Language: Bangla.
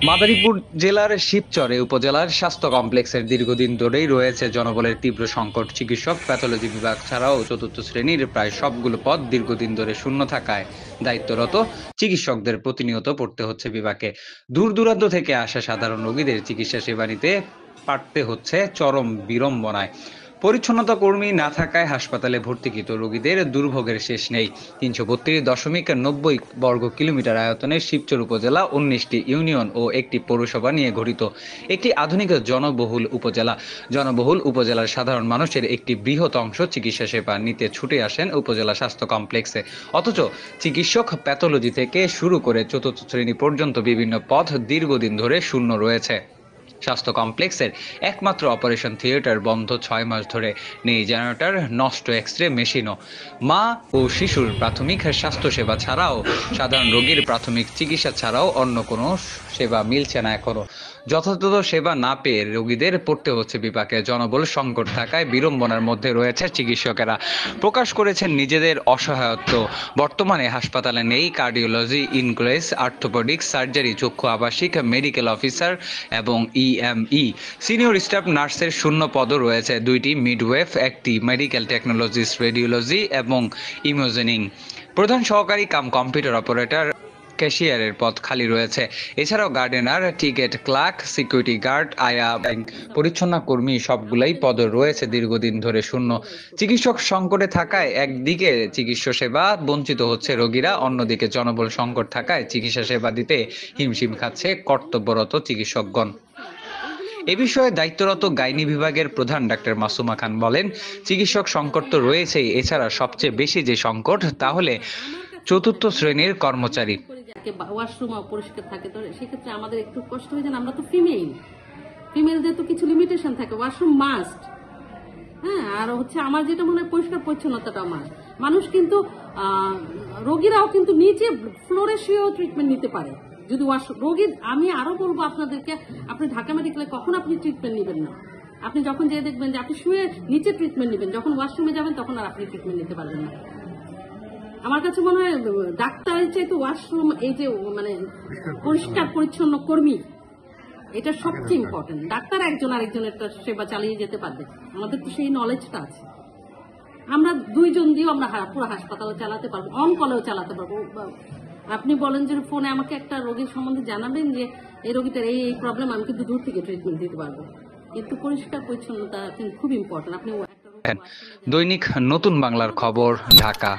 মাদারীপুর জেলার শিবচরে উপজেলার স্বাস্থ্য কমপ্লেক্সের দীর্ঘদিন ধরেই রয়েছে জনবলের তীব্র সংকট। চিকিৎসক, প্যাথোলজি বিভাগ ছাড়াও চতুর্থ শ্রেণীর প্রায় সবগুলো পদ দীর্ঘদিন ধরে শূন্য থাকায় দায়িত্বরত চিকিৎসকদের প্রতিনিয়ত পড়তে হচ্ছে বিভাগে। দূর দূরান্ত থেকে আসা সাধারণ রোগীদের চিকিৎসা সেবা নিতে পারতে হচ্ছে চরম বিড়ম্বনায়। পরিচ্ছন্নতা কর্মী না থাকায় হাসপাতালে ভর্তিকৃত রোগীদের দুর্ভোগের শেষ নেই। ৩৩.৯০ বর্গ কিলোমিটার আয়তনের শিবচর উপজেলা ১৯টি ইউনিয়ন ও একটি পৌরসভা নিয়ে গঠিত একটি আধুনিক জনবহুল উপজেলার সাধারণ মানুষের একটি বৃহৎ অংশ চিকিৎসা সেবা নিতে ছুটে আসেন উপজেলা স্বাস্থ্য কমপ্লেক্সে। অথচ চিকিৎসক, প্যাথোলজি থেকে শুরু করে চতুর্থ শ্রেণী পর্যন্ত বিভিন্ন পদ দীর্ঘদিন ধরে শূন্য রয়েছে। স্বাস্থ্য কমপ্লেক্সের একমাত্র অপারেশন থিয়েটার বন্ধ ৬ মাস ধরে, নেই জেনারেটর, নষ্ট এক্স-রে মেশিনও। মা ও শিশুর প্রাথমিক স্বাস্থ্যসেবা ছাড়াও সাধারণ রোগীর প্রাথমিক চিকিৎসা ছাড়াও অন্য কোনো সেবা মিলছে না এখনো। যথাযথ সেবা না পেয়ে রোগীদের পড়তে হচ্ছে বিপাকে। জনবল সংকট থাকায় বিড়ম্বনার মধ্যে রয়েছে চিকিৎসকেরা। প্রকাশ করেছেন নিজেদের অসহায়ত্ব। বর্তমানে হাসপাতালে নেই কার্ডিওলজি ইনক্রেস, অর্থোপেডিক্স, সার্জারি, চক্ষু আবাসিক, মেডিকেল অফিসার এবং ইএমই। সিনিয়র স্টাফ নার্সের শূন্য পদও রয়েছে, 2টি মিডওয়েফ, একটি মেডিকেল টেকনোলজিস্ট, রেডিওলজি এবং ইমেজিং। প্রধান সহকারী কাম কম্পিউটার অপারেটর, ক্যাশিয়ারের পদ খালি রয়েছে। এছাড়াও gardener, ticket clerk, security guard, আয়া ব্যাংক, পরিচ্ছন্না কর্মী সবগুলাই পদ রয়েছে দীর্ঘদিন ধরে শূন্য। চিকিৎসক সংকটে থাকায় একদিকে চিকিৎসা সেবা বঞ্চিত হচ্ছে রোগীরা, অন্যদিকে জনবল সংকট থাকায় চিকিৎসা সেবা দিতে হিমশিম খাচ্ছে কর্তব্যরত চিকিৎসকগণ। এ বিষয়ে দায়িত্বরত গাইনি বিভাগের প্রধান ডাক্তার মাসুমা খান বলেন, চিকিৎসক সংকট তো রয়েছেই, এছাড়া সবচেয়ে বেশি যে সংকট তা হলে চতুর্থ শ্রেণীর কর্মচারী। ওয়াশরুম পরিষ্কার থাকে, তো সেক্ষেত্রে আমাদের একটু কষ্ট হয়ে যায়। আমরা তো ফিমেলদের তো কিছু লিমিটেশন থাকে, ওয়াশরুম মাস্ট। হ্যাঁ, আর হচ্ছে আমার যেটা মনে হয় পরিষ্কার পরিচ্ছন্নতাটা মাস্ট। মানুষ কিন্তু রোগীরাও কিন্তু নিচে ফ্লোরে শুয়েও ট্রিটমেন্ট নিতে পারে যদি রোগী। আমি আরো বলবো আপনাদেরকে, আপনি ঢাকা মেডিকেলে কখন আপনি ট্রিটমেন্ট নেবেন না। আপনি যখন যেয়ে দেখবেন যে আপনি শুয়ে নিচে ট্রিটমেন্ট নেবেন, যখন ওয়াশরুমে যাবেন তখন আর আপনি ট্রিটমেন্ট নিতে পারবেন না। আমার কাছে মনে হয় ডাক্তারের চাইতে ওয়াশরুম, এই যে মানে পরিষ্কার পরিচ্ছন্ন কর্মী, এটা সবচেয়ে ইম্পর্টেন্ট। ডাক্তার একজন আরেকজনের সেবা চালিয়ে যেতে পারবে, আমাদের তো সেই নলেজটা আছে। আমরা দুইজন দিয়েও আমরা পুরো হাসপাতালও চালাতে পারবো, অন কলেও চালাতে পারবো। আপনি বলেন যে ফোনে আমাকে একটা রোগীর সম্বন্ধে জানাবেন যে এই রোগীটার এই প্রবলেম, আমি কিন্তু দূর থেকে ট্রিটমেন্ট দিতে পারবো। কিন্তু পরিষ্কার পরিচ্ছন্নতা কিন্তু খুব ইম্পর্টেন্ট। আপনি দৈনিক নতুন বাংলার খবর, ঢাকা।